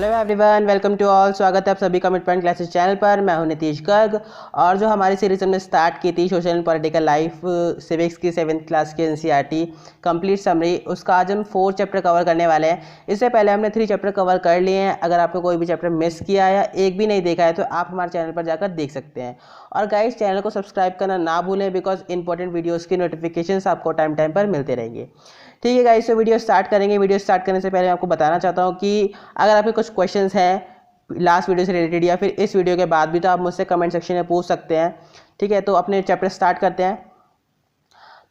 Hello everyone, welcome to all. स्वागत है आप सभी का मिड पॉइंट क्लासेस चैनल पर। मैं हूं नीतीश गर्ग और जो हमारी सीरीज हमने स्टार्ट की थी social and political life civics की 7th क्लास की एनसीईआरटी कंप्लीट समरी, उसका आज हम 4 चैप्टर कवर करने वाले हैं। इससे पहले हमने 3 चैप्टर कवर कर लिए हैं। अगर आपने कोई भी चैप्टर मिस किया या एक भी नहीं देखा है तो आप हमारे चैनल पर जाकर देख सकते हैं। और गाइस, चैनल को सब्सक्राइब करना ना भूलें बिकॉज इंपॉर्टेंट वीडियोज़ की नोटिफिकेशन आपको टाइम टाइम पर मिलते रहेंगे। ठीक है गाइस, तो वीडियो स्टार्ट करेंगे। वीडियो स्टार्ट करने से पहले मैं आपको बताना चाहता हूँ कि अगर आपके कुछ क्वेश्चंस हैं लास्ट वीडियो से रिलेटेड या फिर इस वीडियो के बाद भी, तो आप मुझसे कमेंट सेक्शन में पूछ सकते हैं। ठीक है, तो अपने चैप्टर स्टार्ट करते हैं।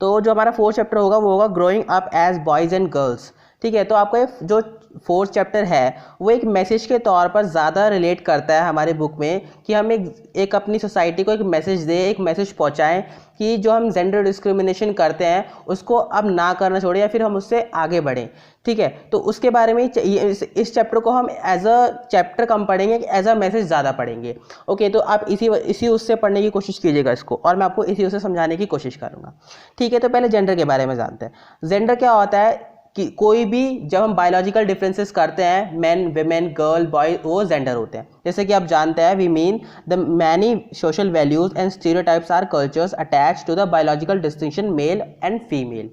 तो जो हमारा 4th चैप्टर होगा वो होगा growing up as boys and girls. ठीक है, तो आपका ये जो 4th चैप्टर है वो एक मैसेज के तौर पर ज़्यादा रिलेट करता है हमारे बुक में कि हम एक अपनी सोसाइटी को एक मैसेज दें, एक मैसेज पहुंचाएं कि जो हम जेंडर डिस्क्रिमिनेशन करते हैं उसको अब ना करना छोड़ें या फिर हम उससे आगे बढ़ें। ठीक है, तो उसके बारे में इस चैप्टर को हम एज अ चैप्टर कम पढ़ेंगे, एज अ मैसेज ज़्यादा पढ़ेंगे। ओके, तो आप इसी उससे पढ़ने की कोशिश कीजिएगा इसको, और मैं आपको इसी उससे समझाने की कोशिश करूँगा। ठीक है, तो पहले जेंडर के बारे में जानते हैं। जेंडर क्या होता है कि कोई भी जब हम बायोलॉजिकल डिफरेंसेस करते हैं, मैन, विमेन, गर्ल, बॉय, वो जेंडर होते हैं। जैसे कि आप जानते हैं, we mean the many social values and stereotypes are cultures attach to the biological distinction male and female.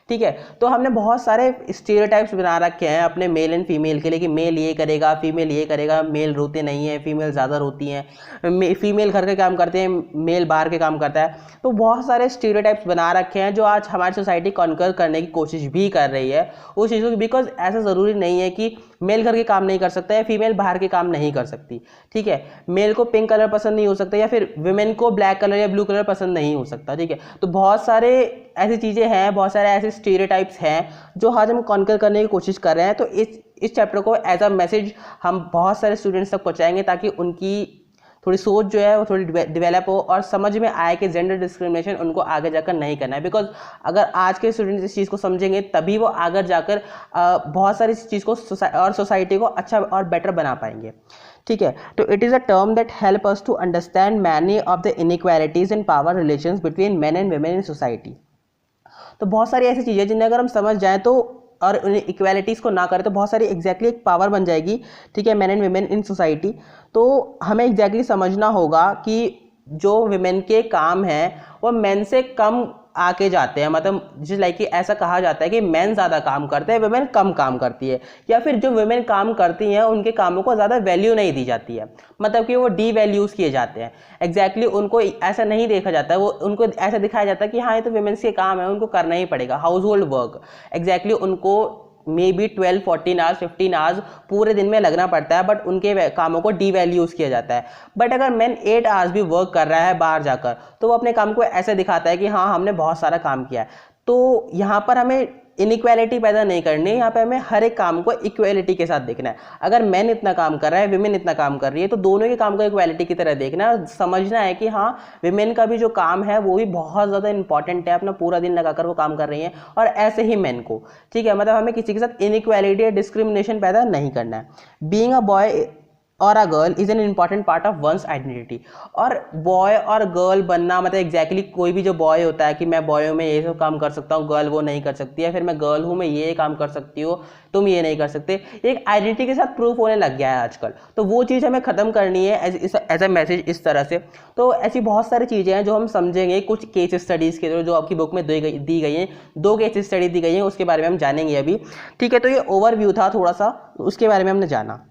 ठीक है, तो हमने बहुत सारे स्टीरियोटाइप्स बना रखे हैं अपने मेल एंड फीमेल के लिए कि मेल ये करेगा, फीमेल ये करेगा, मेल रोते नहीं है, फीमेल ज़्यादा रोती हैं, फीमेल घर के काम करते हैं, मेल बाहर के काम करता है। तो बहुत सारे स्टीरियोटाइप्स बना रखे हैं जो आज हमारी सोसाइटी कॉन्कर करने की कोशिश भी कर रही है उस चीज़ों की, बिकॉज ऐसा ज़रूरी नहीं है कि मेल घर के काम नहीं कर सकता है, फीमेल बाहर के काम नहीं कर सकती। ठीक है, मेल को पिंक कलर पसंद नहीं हो सकता या फिर विमेन को ब्लैक कलर या ब्लू कलर पसंद नहीं हो सकता। ठीक है, तो बहुत सारे ऐसी चीज़ें हैं, बहुत सारे ऐसे स्टीरियोटाइप्स हैं जो आज हम कॉन्कर करने की कोशिश कर रहे हैं। तो इस चैप्टर को एज अ मैसेज हम बहुत सारे स्टूडेंट्स तक पहुँचाएंगे ताकि उनकी थोड़ी सोच जो है वो थोड़ी डेवलप हो और समझ में आए कि जेंडर डिस्क्रिमिनेशन उनको आगे जाकर नहीं करना है। बिकॉज अगर आज के स्टूडेंट्स इस चीज़ को समझेंगे तभी वो आगे जाकर बहुत सारी चीज़ को सोसाइटी को अच्छा और बेटर बना पाएंगे। ठीक है, तो it is a term that help us to understand many of the inequalities in power relations between men and women in society. तो बहुत सारी ऐसी चीज़ें जिन्हें अगर हम समझ जाएं तो और उन इक्वालिटीज़ को ना करें तो बहुत सारी एग्जैक्टली एक पावर बन जाएगी। ठीक है, man and women in society. तो हमें एग्जैक्टली समझना होगा कि जो वुमेन के काम हैं वो मेन से कम आके जाते हैं। मतलब जिस लाइक कि ऐसा कहा जाता है कि मेन ज़्यादा काम करते हैं, वुमेन कम काम करती है, या फिर जो वुमेन काम करती हैं उनके कामों को ज़्यादा वैल्यू नहीं दी जाती है, मतलब कि वो डी वैल्यूज़ किए जाते हैं। एग्जैक्टली उनको ऐसा नहीं देखा जाता है, वो उनको ऐसा दिखाया जाता है कि हाँ ये तो वुमेन्स के काम है, उनको करना ही पड़ेगा, हाउस होल्ड वर्क। एग्जैक्टली उनको मे बी 12, 14 आवर्स, 15 आवर्स पूरे दिन में लगना पड़ता है, बट उनके कामों को डी वैल्यूज़ किया जाता है। बट अगर मैन 8 आवर्स भी वर्क कर रहा है बाहर जाकर तो वो अपने काम को ऐसे दिखाता है कि हाँ हमने बहुत सारा काम किया है। तो यहाँ पर हमें इनइक्वालिटी पैदा नहीं करनी है, यहाँ पे हमें हर एक काम को इक्वालिटी के साथ देखना है। अगर मैन इतना काम कर रहा है, विमेन इतना काम कर रही है, तो दोनों के काम को इक्वालिटी की तरह देखना है और समझना है कि हाँ विमेन का भी जो काम है वो भी बहुत ज़्यादा इंपॉर्टेंट है, अपना पूरा दिन लगाकर वो काम कर रही हैं, और ऐसे ही मैन को। ठीक है, मतलब हमें किसी के साथ इनइक्वालिटी या डिस्क्रिमिनेशन पैदा नहीं करना है। बीइंग अ बॉय और a girl is an important part of one's identity. और बॉय और गर्ल बनना मतलब एग्जैक्टली कोई भी जो बॉय होता है कि मैं बॉय हूँ, मैं ये सब काम कर सकता हूँ, गर्ल वो नहीं कर सकती है, फिर मैं गर्ल हूँ, मैं ये काम कर सकती हूँ, तुम ये नहीं कर सकते, एक आइडेंटिटी के साथ प्रूफ होने लग गया है आजकल। तो वो चीज़ हमें ख़त्म करनी है एज अ मैसेज इस तरह से। तो ऐसी बहुत सारी चीज़ें हैं जो हम समझेंगे कुछ केस स्टडीज़ के थ्रू जो आपकी बुक में दी गई हैं। 2 केस स्टडी दी गई हैं, उसके बारे में हम जानेंगे अभी। ठीक है, तो ये ओवरव्यू था थोड़ा सा, उसके बारे में हमने जाना।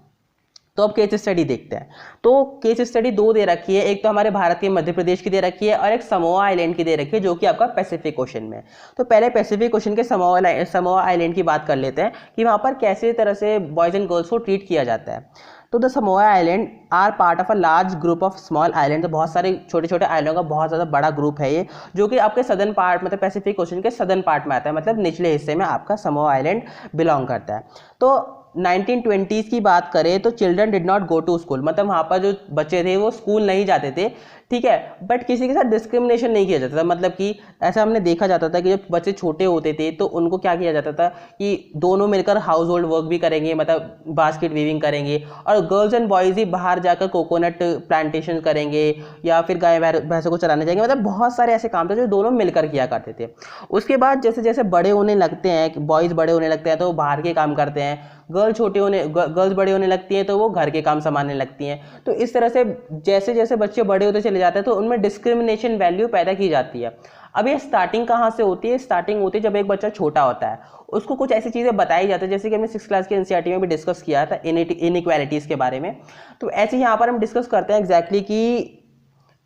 तो अब केस स्टडी देखते हैं। तो केस स्टडी 2 दे रखी है, एक तो हमारे भारत के मध्य प्रदेश की दे रखी है और एक समोआ आइलैंड की दे रखी है जो कि आपका पैसिफिक ओशन में। तो पहले पैसिफिक ओशन के समोआ आइलैंड की बात कर लेते हैं कि वहाँ पर कैसे तरह से बॉयज़ एंड गर्ल्स को ट्रीट किया जाता है। तो the Samoa island are part of a large group of small island. तो बहुत सारे छोटे छोटे आइलैंडों का बहुत ज़्यादा बड़ा ग्रुप है ये, जो कि आपके सदर्न पार्ट मतलब पैसिफिक ओशन के सदर्न पार्ट में आता है, मतलब निचले हिस्से में आपका समोआ आइलैंड बिलोंग करता है। तो 1920s की बात करें तो children did not go to school, मतलब वहाँ पर जो बच्चे थे वो स्कूल नहीं जाते थे। ठीक है। बट किसी के साथ डिस्क्रिमिनेशन नहीं किया जाता था, मतलब कि ऐसा हमने देखा जाता था कि जब बच्चे छोटे होते थे तो उनको क्या किया जाता था कि दोनों मिलकर हाउस होल्ड वर्क भी करेंगे, मतलब बास्केट वीविंग करेंगे, और गर्ल्स एंड बॉयज़ ही बाहर जाकर कोकोनट प्लांटेशन करेंगे या फिर गाय भैंसों को चराने जाएंगे। मतलब बहुत सारे ऐसे काम थे जो दोनों मिलकर किया करते थे। उसके बाद जैसे जैसे बड़े होने लगते हैं, बॉयज़ बड़े होने लगते हैं तो वो बाहर के काम करते हैं, गर्ल्स बड़े होने लगती हैं तो वो घर के काम संभालने लगती हैं। तो इस तरह से जैसे जैसे बच्चे बड़े होते चले जाते हैं तो उनमें डिस्क्रिमिनेशन वैल्यू पैदा की जाती है। अब ये स्टार्टिंग कहाँ से होती है? स्टार्टिंग होती है जब एक बच्चा छोटा होता है, उसको कुछ ऐसी चीज़ें बताई जाती है, जैसे कि हमने 6th क्लास के एनसीईआरटी में भी डिस्कस किया था इनइक्वालिटीज़ के बारे में। तो ऐसे यहाँ पर हम डिस्कस करते हैं एग्जैक्टली कि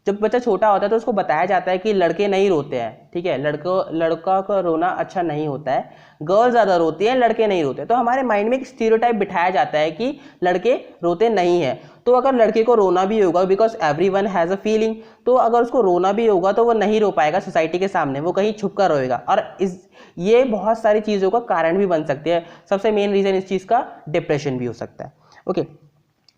जब बच्चा छोटा होता है तो उसको बताया जाता है कि लड़के नहीं रोते हैं, ठीक है, लड़का का रोना अच्छा नहीं होता है, गर्ल ज़्यादा रोती है, लड़के नहीं रोते। तो हमारे माइंड में एक स्टीरियोटाइप बिठाया जाता है कि लड़के रोते नहीं हैं। तो अगर लड़के को रोना भी होगा, because everyone has a feeling, तो अगर उसको रोना भी होगा तो वो नहीं रो पाएगा सोसाइटी के सामने, वो कहीं छुप कर रोएगा। और ये बहुत सारी चीज़ों का कारण भी बन सकती है। सबसे मेन रीज़न इस चीज़ का डिप्रेशन भी हो सकता है। ओके,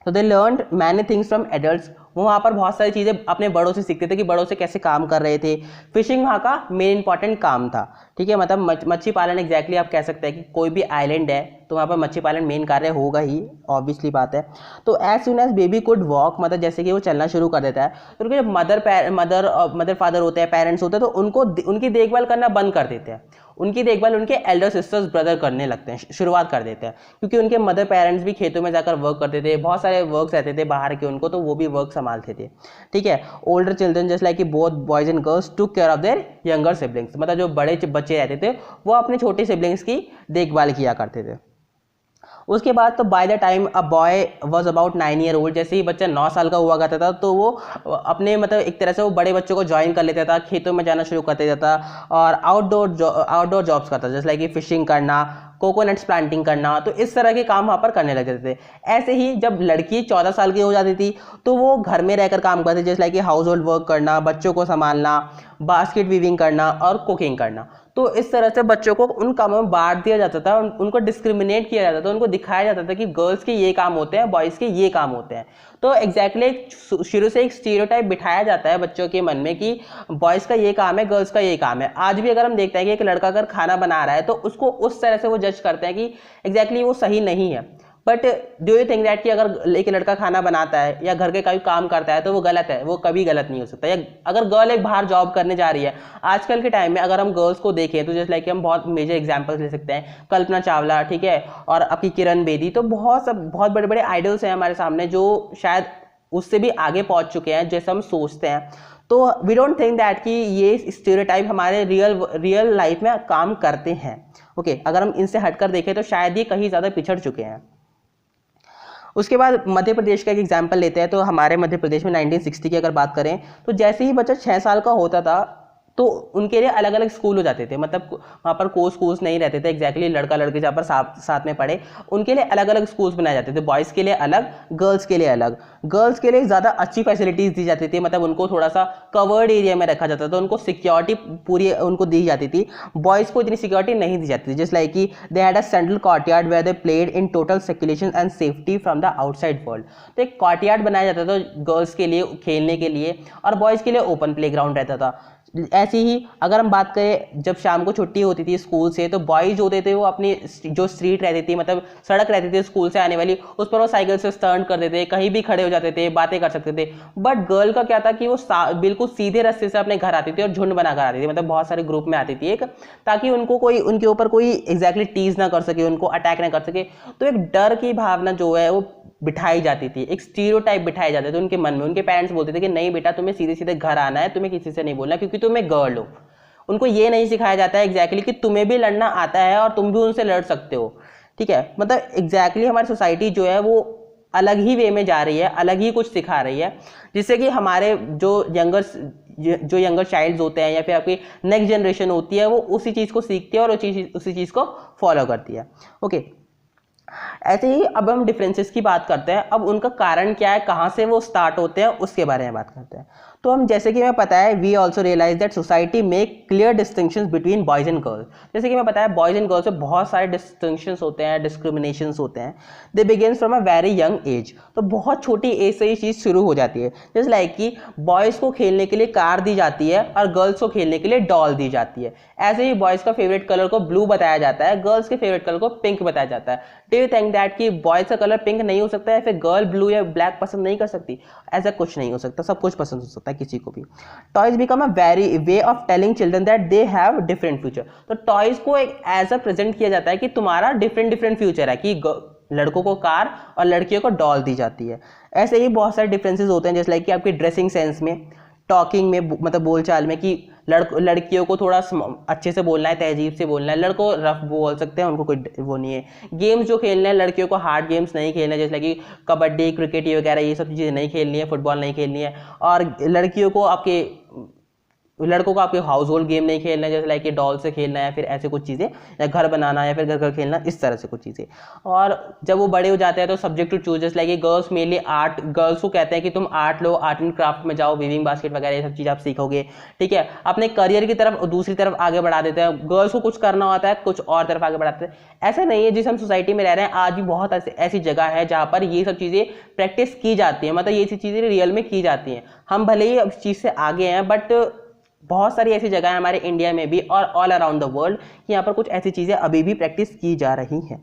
तो they learned many things from adults. वो वहाँ पर बहुत सारी चीज़ें अपने बड़ों से सीखते थे कि बड़ों से कैसे काम कर रहे थे। फिशिंग वहाँ का मेन इंपॉर्टेंट काम था, ठीक है, मतलब मच्छी पालन एग्जैक्टली आप कह सकते हैं कि कोई भी आइलैंड है तो वहाँ पर मच्छी पालन मेन कार्य होगा ही, ऑब्वियसली बात है। तो as soon as baby could walk, मतलब जैसे कि वो चलना शुरू कर देता है तो उनके जब मदर फादर होते हैं, पेरेंट्स होते हैं, तो उनकी देखभाल करना बंद कर देते हैं। उनकी देखभाल उनके एल्डर सिस्टर्स ब्रदर करने लगते हैं, शुरुआत कर देते हैं, क्योंकि उनके मदर पेरेंट्स भी खेतों में जाकर वर्क करते थे, बहुत सारे वर्क रहते थे बाहर के उनको, तो वो भी वर्क संभालते थे, ठीक है। Older children just like both boys and girls took care of their younger siblings, मतलब जो बड़े बच्चे रहते थे वो अपने छोटे सिबलिंग्स की देखभाल किया करते थे। उसके बाद तो by the time a boy was about 9 year old, जैसे ही बच्चा 9 साल का हुआ करता था तो वो अपने मतलब एक तरह से वो बड़े बच्चों को ज्वाइन कर लेता था, खेतों में जाना शुरू कर देता था और आउटडोर जॉब्स करता था, जैसे लाइक कि फिशिंग करना, कोकोनट्स प्लांटिंग करना, तो इस तरह के काम वहाँ पर करने लगे थे। ऐसे ही जब लड़की 14 साल की हो जाती थी तो वो घर में रहकर काम करती, जैसे लाइक कि हाउस होल्ड वर्क करना, बच्चों को संभालना, बास्केट वीविंग करना और कुकिंग करना। तो इस तरह से बच्चों को उन कामों में बांट दिया जाता था, उनको डिस्क्रिमिनेट किया जाता था, उनको दिखाया जाता था कि गर्ल्स के ये काम होते हैं, बॉयज़ के ये काम होते हैं। तो एग्जैक्टली शुरू से एक स्टीरियोटाइप बिठाया जाता है बच्चों के मन में कि बॉयज़ का ये काम है, गर्ल्स का ये काम है। आज भी अगर हम देखते हैं कि एक लड़का अगर खाना बना रहा है तो उसको उस तरह से वो जज करते हैं कि एग्जैक्टली वो सही नहीं है। But do you think that कि अगर एक लड़का खाना बनाता है या घर के कोई काम करता है तो वो गलत है? वो कभी गलत नहीं हो सकता। या अगर गर्ल एक बाहर जॉब करने जा रही है, आजकल के टाइम में अगर हम गर्ल्स को देखें तो जैसे लाइक हम बहुत मेजर एग्जांपल्स ले सकते हैं, कल्पना चावला, ठीक है, और आपकी किरण बेदी, तो बहुत बड़े बड़े आइडल्स हैं हमारे सामने जो शायद उससे भी आगे पहुंच चुके हैं जैसे हम सोचते हैं। तो वी डोंट थिंक दैट कि ये स्टीरियोटाइप हमारे रियल लाइफ में काम करते हैं। ओके, अगर हम इनसे हटकर देखें तो शायद ये कहीं ज़्यादा पिछड़ चुके हैं। उसके बाद मध्य प्रदेश का एक एग्जाम्पल लेते हैं। तो हमारे मध्य प्रदेश में 1960 की अगर बात करें तो जैसे ही बच्चा 6 साल का होता था तो उनके लिए अलग अलग स्कूल हो जाते थे, मतलब वहाँ पर कोर्स नहीं रहते थे एग्जैक्टली लड़का लड़की जहाँ पर साथ में पढ़े, उनके लिए अलग अलग स्कूल्स बनाए जाते थे, बॉयज़ के लिए अलग, गर्ल्स के लिए अलग। गर्ल्स के लिए ज़्यादा अच्छी फैसिलिटीज़ दी जाती थी, मतलब उनको थोड़ा सा कवर्ड एरिया में रखा जाता था, उनको सिक्योरिटी पूरी उनको दी जाती थी। बॉयज़ को इतनी सिक्योरिटी नहीं दी जाती थी, जस्ट लाइक कि they had a central courtyard where they played in total circulation and safety from the outside world. तो एक कोर्टयार्ड बनाया जाता था गर्ल्स के लिए खेलने के लिए और बॉयज़ के लिए ओपन प्ले ग्राउंड रहता था। ऐसे ही अगर हम बात करें जब शाम को छुट्टी होती थी स्कूल से तो बॉयज होते थे वो अपनी जो स्ट्रीट रहती थी, मतलब सड़क रहती थी स्कूल से आने वाली, उस पर वो साइकिल से स्टंट कर देते, कहीं भी खड़े हो जाते थे, बातें कर सकते थे। बट गर्ल का क्या था कि वो बिल्कुल सीधे रास्ते से अपने घर आती थी और झुंड बनाकर आती थी, मतलब बहुत सारे ग्रुप में आती थी एक, ताकि उनके ऊपर कोई एग्जैक्टली टीज ना कर सके, उनको अटैक ना कर सके। तो एक डर की भावना जो है वो बिठाई जाती थी, एक स्टीरियोटाइप बिठाए जाते थे उनके मन में। उनके पेरेंट्स बोलते थे कि नहीं बेटा तुम्हें सीधे सीधे घर आना है, तुम्हें किसी से नहीं बोलना क्योंकि तुम एक गर्ल हो। उनको ये नहीं सिखाया जाता है एग्जैक्टली कि तुम्हें भी लड़ना आता है और तुम भी उनसे लड़ सकते हो, ठीक है। मतलब एग्जैक्टली हमारी सोसाइटी जो है वो अलग ही वे में जा रही है, अलग ही कुछ सिखा रही है, जिससे कि हमारे जो यंगर चाइल्ड्स होते हैं या फिर आपकी नेक्स्ट जनरेशन होती है वो उसी चीज़ को सीखती है और उसी चीज़ को फॉलो करती है। ओके, ऐसे ही अब हम डिफरेंसेस की बात करते हैं। अब उनका कारण क्या है, कहाँ से वो स्टार्ट होते हैं, उसके बारे में बात करते हैं। तो हम जैसे कि हमें पता है we also realise that society make clear distinctions between boys and girls. जैसे कि हमें पता है बॉयज़ एंड गर्ल्स में बहुत सारे डिस्टिंक्शंस होते हैं, डिस्क्रिमिनेशंस होते हैं। They begins from a very young age, तो बहुत छोटी एज से ये चीज़ शुरू हो जाती है। जैसे लाइक कि बॉयज़ को खेलने के लिए कार दी जाती है और गर्ल्स को खेलने के लिए डॉल दी जाती है। ऐसे ही बॉयज़ का फेवरेट कलर को ब्लू बताया जाता है, गर्ल्स के फेवरेट कलर को पिंक बताया जाता है। डू यू थिंक दैट कि बॉयज़ का कलर पिंक नहीं हो सकता है, फिर गर्ल ब्लू या ब्लैक पसंद नहीं कर सकती? ऐसा कुछ नहीं हो सकता, सब कुछ पसंद हो सकता है किसी को भी। Toys become a very way of telling children that they have different future. तो टॉयज को एक ऐसा प्रेजेंट किया जाता है कि तुम्हारा डिफरेंट फ्यूचर है, कि लड़कों को कार और लड़कियों को डॉल दी जाती है। ऐसे ही बहुत सारे डिफरेंसेस होते हैं, जैसे लाइक कि आपकी ड्रेसिंग सेंस में, टॉकिंग में, मतलब बोलचाल में, कि लड़कियों को थोड़ा अच्छे से बोलना है, तहजीब से बोलना है, लड़कों रफ बोल सकते हैं, उनको कोई वो नहीं है। गेम्स जो खेलने हैं लड़कियों को हार्ड गेम्स नहीं खेलने, जैसे कि कबड्डी, क्रिकेट वगैरह ये सब चीज़ें नहीं खेलनी है, फुटबॉल नहीं खेलनी है। और लड़कियों को लड़कों को आपके हाउस होल्ड गेम नहीं खेलना है, जैसे लाइक डॉल से खेलना है, फिर ऐसे कुछ चीज़ें, या घर बनाना या फिर घर खेलना, इस तरह से कुछ चीज़ें। और जब वो बड़े हो जाते हैं तो सब्जेक्ट टू चूज, जैसे like girls mainly art, girls को कहते हैं कि तुम art low, art and craft में जाओ, वीविंग बास्केट वगैरह ये सब चीज़ आप सीखोगे, ठीक है। अपने करियर की तरफ दूसरी तरफ आगे बढ़ा देते हैं। गर्ल्स को कुछ करना होता है, कुछ और तरफ आगे बढ़ाते हैं। ऐसा नहीं है, जिस हम सोसाइटी में रह रहे हैं आज भी बहुत ऐसी जगह है जहाँ पर ये सब चीज़ें प्रैक्टिस की जाती है, मतलब ये सब चीज़ें रियल में की जाती हैं। हम भले ही इस चीज़ से आगे हैं, बट बहुत सारी ऐसी जगह है हमारे इंडिया में भी और ऑल अराउंड द वर्ल्ड कि यहाँ पर कुछ ऐसी चीज़ें अभी भी प्रैक्टिस की जा रही हैं।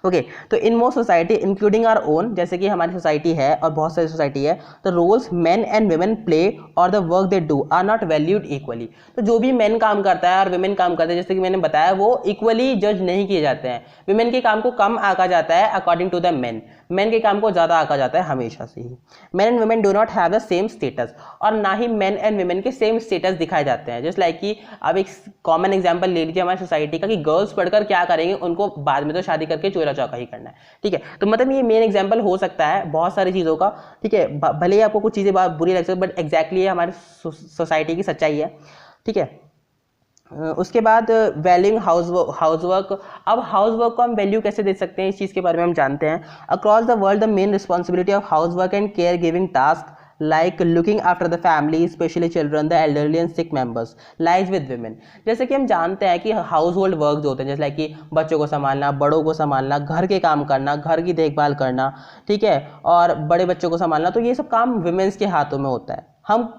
ओके, तो in most society including our own, जैसे कि हमारी सोसाइटी है और बहुत सारी सोसाइटी है, तो roles men and women play और the work they do are not valued equally. तो जो भी मेन काम करता है और वुमेन काम करते हैं, जैसे कि मैंने बताया, वो इक्वली जज नहीं किए जाते हैं। वुमेन के काम को कम आंका जाता है according to the men, men के काम को ज़्यादा आंका जाता है हमेशा से ही। Men and women do not have the same status, और ना ही मेन एंड वुमेन के सेम स्टेटस दिखाए जाते हैं। जस्ट लाइक कि अब एक कॉमन एग्जांपल ले लीजिए हमारी सोसाइटी का, कि गर्ल्स पढ़कर क्या करेंगे, उनको बाद में तो शादी करके चोरा चौका ही करना है, ठीक है। तो मतलब ये मेन एग्जांपल हो सकता है बहुत सारी चीज़ों का, ठीक है। भले ही आपको कुछ चीज़ें बुरी लग सकती है, बट एग्जैक्टली ये हमारी सोसाइटी की सच्चाई है, ठीक है। उसके बाद वैल्यूइंग हाउसवर्क। अब हाउसवर्क को हम वैल्यू कैसे दे सकते हैं, इस चीज़ के बारे में हम जानते हैं। Across the world the main responsibility of housework and care giving task like looking after the family, especially children, the elderly and sick members, lies with women। जैसे कि हम जानते हैं कि हाउस होल्ड वर्क जो होते हैं, जैसे लाइक कि बच्चों को संभालना, बड़ों को संभालना, घर के काम करना, घर की देखभाल करना, ठीक है, और बड़े बच्चों को संभालना, तो ये सब काम विमेंस के हाथों में होता है। हम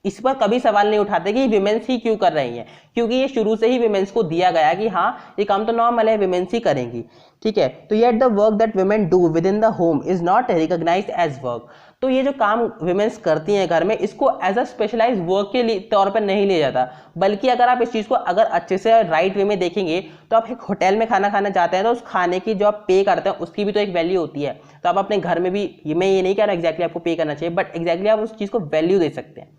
इस पर कभी सवाल नहीं उठाते कि विमेंस ही क्यों कर रही हैं, क्योंकि ये शुरू से ही विमेंस को दिया गया कि हाँ ये काम तो नॉर्मल है, विमेंस ही करेंगी, ठीक है। तो yet the work that women do within the home is not recognised as work. तो ये जो काम विमेंस करती हैं घर में, इसको एज अ स्पेशलाइज वर्क के तौर पर नहीं लिया जाता, बल्कि अगर आप इस चीज़ को अगर अच्छे से राइट वे में देखेंगे, तो आप एक होटल में खाना खाने जाते हैं तो उस खाने की जो आप पे करते हैं उसकी भी तो एक वैल्यू होती है। तो आप अपने घर में भी, मैं ये नहीं कह रहा एग्जैक्टली आपको पे करना चाहिए, बट एग्जैक्टली आप उस चीज़ को वैल्यू दे सकते हैं,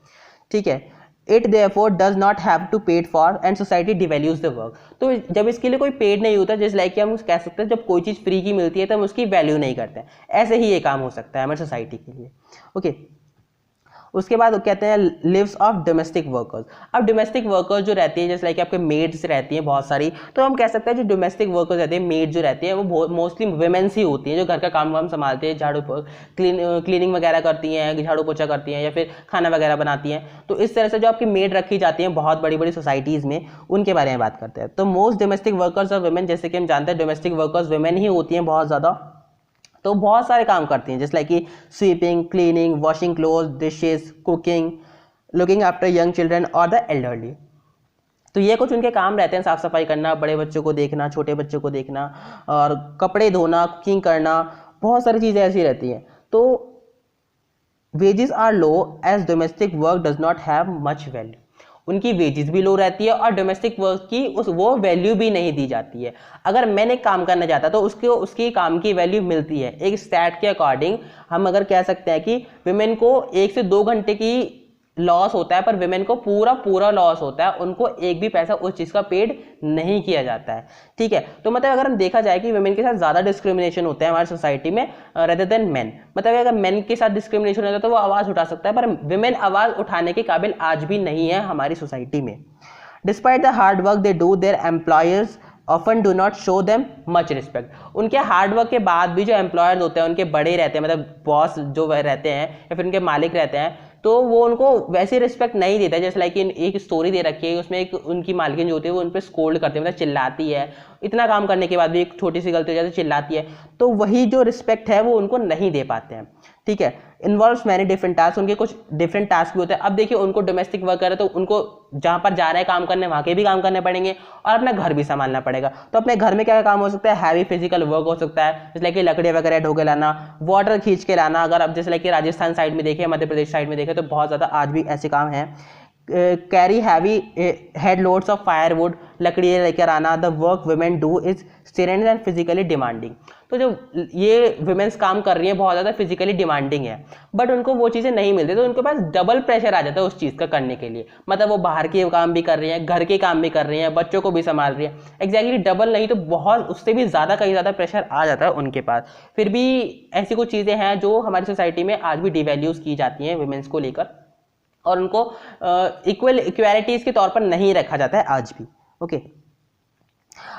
ठीक है। It therefore does not have to paid for and society devalues the work. तो जब इसके लिए कोई पेड नहीं होता, जैसे लाइक कि हम कह सकते हैं जब कोई चीज़ फ्री की मिलती है तो हम उसकी वैल्यू नहीं करते हैं, ऐसे ही ये काम हो सकता है हमारी सोसाइटी के लिए, ओके। उसके बाद कहते हैं लिव्स ऑफ डोमेस्टिक वर्कर्स। अब डोमेस्टिक वर्कर्स जो रहती है, जैसे लाइक आपके मेड्स रहती हैं बहुत सारी, तो हम कह सकते हैं जो डोमेस्टिक वर्कर्स रहते हैं, मेड जो रहती हैं, वो मोस्टली वुमेन्स ही होती हैं, जो घर का काम वाम संभालते हैं, झाड़ू क्लीनिंग वगैरह करती हैं, झाड़ू पोछा करती हैं, या फिर खाना वगैरह बनाती हैं। तो इस तरह से जो आपकी मेड रखी जाती हैं बहुत बड़ी बड़ी सोसाइटीज़ में, उनके बारे में बात करते हैं। तो मोस्ट डोमेस्टिक वर्कर्स और वुमेन, जैसे कि हम जानते हैं डोमेस्टिक वर्कर्स वुमेन ही होती हैं बहुत ज़्यादा, तो बहुत सारे काम करती हैं, जैसे लाइक कि sweeping, cleaning, washing cloth, dishes, cooking, looking after young children और द एल्डरली। तो ये कुछ उनके काम रहते हैं, साफ सफाई करना, बड़े बच्चों को देखना, छोटे बच्चों को देखना, और कपड़े धोना, कुकिंग करना, बहुत सारी चीज़ें ऐसी रहती हैं। तो wages are low as domestic work does not have much value. उनकी वेजेस भी लो रहती है और डोमेस्टिक वर्क की वो वैल्यू भी नहीं दी जाती है। अगर मैंने एक काम करना चाहता तो उसकी काम की वैल्यू मिलती है। एक स्टैट के अकॉर्डिंग हम अगर कह सकते हैं कि विमेन को 1 से 2 घंटे की लॉस होता है, पर विमेन को पूरा लॉस होता है, उनको एक भी पैसा उस चीज़ का पेड नहीं किया जाता है, ठीक है। तो मतलब अगर हम देखा जाए कि विमेन के साथ ज़्यादा डिस्क्रिमिनेशन होता है हमारी सोसाइटी में रेदर देन मेन। मतलब अगर मेन के साथ डिस्क्रिमिनेशन होता है तो वो आवाज़ उठा सकता है, पर विमेन आवाज़ उठाने के काबिल आज भी नहीं है हमारी सोसाइटी में। Despite the hard work they do, their employers often do not show them much respect. उनके हार्डवर्क के बाद भी जो एम्प्लॉयर्स होते हैं, उनके बड़े रहते हैं, मतलब बॉस जो रहते हैं या फिर उनके मालिक रहते हैं, तो वो उनको वैसे रिस्पेक्ट नहीं देता। जैसे लाइक एक स्टोरी दे रखी है, उसमें एक उनकी मालकिन जो होती है वो उन पर स्कोल्ड करती है, मतलब चिल्लाती है, इतना काम करने के बाद भी एक छोटी सी गलती हो जाती है चिल्लाती है, तो वही जो रिस्पेक्ट है वो उनको नहीं दे पाते हैं। ठीक है, इन्वॉल्व्स मैनी डिफरेंट टास्क, उनके कुछ डिफरेंट टास्क भी होते हैं। अब देखिए उनको डोमेस्टिक वर्क करे तो उनको जहाँ पर जा रहे हैं काम करने वहाँ के भी काम करने पड़ेंगे और अपना घर भी संभालना पड़ेगा। तो अपने घर में क्या काम हो सकता है, हैवी फिजिकल वर्क हो सकता है, जैसे कि लकड़ी वगैरह ढो के लाना, वाटर खींच के लाना। अगर अब जैसे कि राजस्थान साइड में देखें, मध्य प्रदेश साइड में देखें तो बहुत ज़्यादा आज भी ऐसे काम हैं। Carry heavy head loads of firewood, लकड़ी लेकर आना। The work women do is strained and physically demanding. तो जो ये वुमेन्स काम कर रही हैं बहुत ज़्यादा फिजिकली डिमांडिंग है, बट उनको वो चीज़ें नहीं मिलती, तो उनके पास डबल प्रेशर आ जाता है उस चीज़ का करने के लिए। मतलब वो बाहर के काम भी कर रही हैं, घर के काम भी कर रही हैं, बच्चों को भी संभाल रही हैं। एग्जैक्टली डबल नहीं तो बहुत उससे भी ज़्यादा, कहीं ज़्यादा प्रेशर आ जाता है उनके पास। फिर भी ऐसी कुछ चीज़ें हैं जो हमारी सोसाइटी में आज भी डिवैल्यूज़ की जाती हैं वुमेन्स को लेकर, और उनको इक्वालिटीज़ के तौर पर नहीं रखा जाता है आज भी। ओके,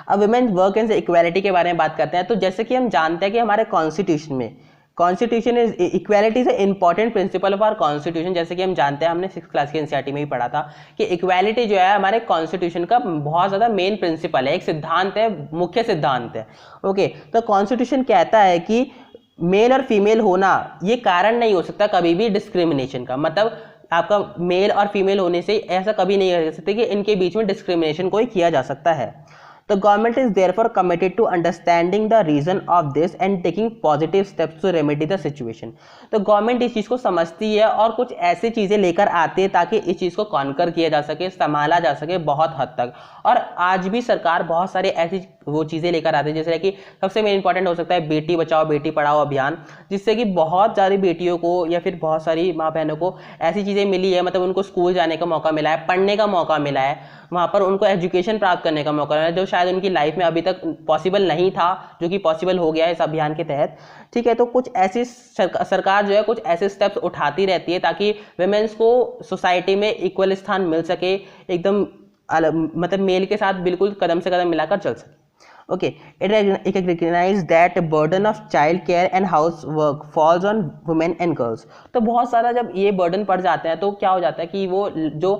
अब वुमेन वर्क एंड इक्वालिटी के बारे में बात करते हैं। तो जैसे कि हम जानते हैं कि हमारे कॉन्स्टिट्यूशन में constitution is equality is important principle of our constitution. जैसे कि हम जानते हैं, हमने 6th क्लास की एनसीईआरटी में भी पढ़ा था कि इक्वालिटी जो है हमारे कॉन्स्टिट्यूशन का बहुत ज़्यादा मेन प्रिंसिपल है, एक सिद्धांत है, मुख्य सिद्धांत है। ओके, तो कॉन्स्टिट्यूशन कहता है कि मेल और फीमेल होना ये कारण नहीं हो सकता कभी भी डिस्क्रिमिनेशन का। मतलब आपका मेल और फीमेल होने से ऐसा कभी नहीं हो सकता कि इनके बीच में डिस्क्रिमिनेशन कोई किया जा सकता है। The government is therefore committed to understanding the reason of this and taking positive steps to remedy the situation. तो गवर्नमेंट इस चीज़ को समझती है और कुछ ऐसी चीज़ें लेकर आती है ताकि इस चीज़ को कॉन्कर किया जा सके, संभाला जा सके बहुत हद तक। और आज भी सरकार बहुत सारी ऐसी वो चीज़ें लेकर आती है, जैसे कि सबसे मेन इंपॉर्टेंट हो सकता है बेटी बचाओ बेटी पढ़ाओ अभियान, जिससे कि बहुत सारी बेटियों को या फिर बहुत सारी माँ बहनों को ऐसी चीज़ें मिली है, मतलब उनको स्कूल जाने का मौका मिला है, पढ़ने का मौका मिला है, वहाँ पर उनको एजुकेशन प्राप्त करने का मौका मिला है, जो शायद उनकी लाइफ में अभी तक पॉसिबल नहीं था, जो कि पॉसिबल हो गया है इस अभियान के तहत। ठीक है, तो कुछ ऐसी सरकार जो है कुछ ऐसे स्टेप्स उठाती रहती है ताकि वुमेन्स को सोसाइटी में इक्वल स्थान मिल सके, एकदम मतलब मेल के साथ बिल्कुल कदम से कदम मिलाकर चल सके। Okay, it recognizes that burden of child care and housework falls on women and girls. तो बहुत सारा जब ये बर्डन पड़ जाते हैं तो क्या हो जाता है कि वो जो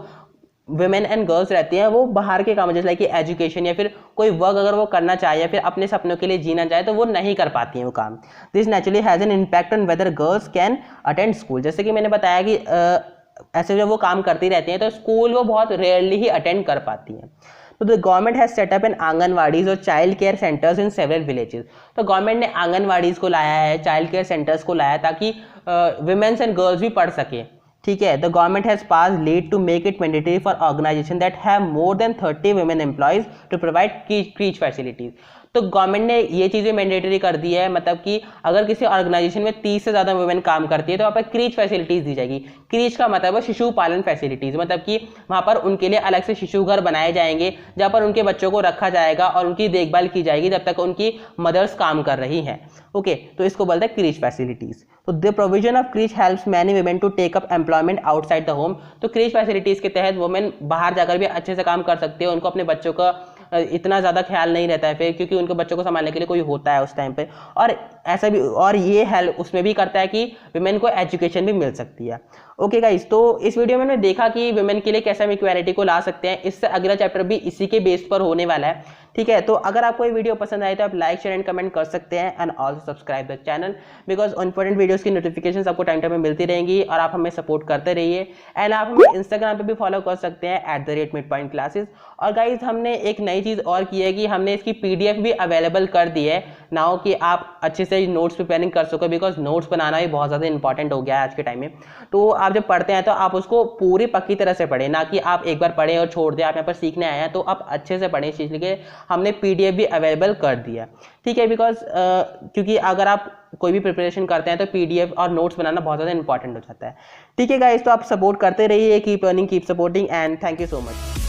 वुमेन एंड गर्ल्स रहती हैं वो बाहर के काम जैसे कि एजुकेशन या फिर कोई वर्क अगर वो करना चाहे या फिर अपने सपनों के लिए जीना चाहे तो वो नहीं कर पाती हैं वो काम। This naturally has an impact on whether girls can attend school. जैसे कि मैंने बताया कि ऐसे जब वो काम करती रहती हैं तो स्कूल वो बहुत रेयरली ही अटेंड कर पाती हैं। तो the government has set up an anganwadis और child care centres in several villages. तो गवर्नमेंट ने आंगनवाड़ीज को लाया है, चाइल्ड केयर सेंटर्स को लाया है ताकि वुमेन्स एंड गर्ल्स भी पढ़ सकें। ठीक है, the government has pass lead to make it mandatory for organisation that have more than 30 women employees to provide creche facilities. तो गवर्नमेंट ने ये चीज़ें मैंडेटरी कर दी है, मतलब कि अगर किसी ऑर्गेनाइजेशन में 30 से ज़्यादा वुमेन काम करती है तो वहाँ पर क्रीच फैसिलिटीज़ दी जाएगी। क्रीच का मतलब है शिशु पालन फैसिलिटीज़, मतलब कि वहाँ पर उनके लिए अलग से शिशु घर बनाए जाएंगे जहाँ पर उनके बच्चों को रखा जाएगा और उनकी देखभाल की जाएगी जब तक उनकी मदर्स काम कर रही हैं। ओके, तो इसको बोलते हैं क्रीच फैसिलिटीज़। तो the provision of creche helps many women to take up employment outside the home. तो क्रीच फैसिलिटीज़ के तहत वुमेन बाहर जाकर भी अच्छे से काम कर सकते हैं, उनको अपने बच्चों का इतना ज़्यादा ख्याल नहीं रहता है फिर, क्योंकि उनको बच्चों को संभालने के लिए कोई होता है उस टाइम पे। और ऐसा भी, और ये हेल्प उसमें भी करता है कि वुमेन को एजुकेशन भी मिल सकती है। ओके गाइस, तो इस वीडियो में मैंने देखा कि वुमेन के लिए कैसे हम इक्वालिटी को ला सकते हैं। इससे अगला चैप्टर भी इसी के बेस पर होने वाला है। ठीक है, तो अगर आपको ये वीडियो पसंद आए तो आप लाइक शेयर एंड कमेंट कर सकते हैं and also subscribe the channel, because important videos की नोटिफिकेशंस आपको टाइम टाइम पे मिलती रहेंगी और आप हमें सपोर्ट करते रहिए। एंड आप हमें इंस्टाग्राम पे भी फॉलो कर सकते हैं @midpointclasses। और गाइज हमने एक नई चीज़ और की है कि हमने इसकी PDF भी अवेलेबल कर दी है नाउ कि आप अच्छे से नोट्स प्रिपेयरिंग कर सको, बिकॉज नोट्स बनाना भी बहुत ज़्यादा इंपॉर्टेंट हो गया है आज के टाइम में। तो आप जब पढ़ते हैं तो आप उसको पूरी पक्की तरह से पढ़ें, ना कि आप एक बार पढ़ें और छोड़ दें। आप यहाँ पर सीखने आए हैं तो आप अच्छे से पढ़ें इस चीज़ के हमने PDF भी अवेलेबल कर दिया। ठीक है, बिकॉज क्योंकि अगर आप कोई भी प्रिपरेशन करते हैं तो PDF और नोट्स बनाना बहुत ज़्यादा इंपॉर्टेंट हो जाता है। ठीक है गाइस, तो आप सपोर्ट करते रहिए, keep earning keep supporting and thank you so much.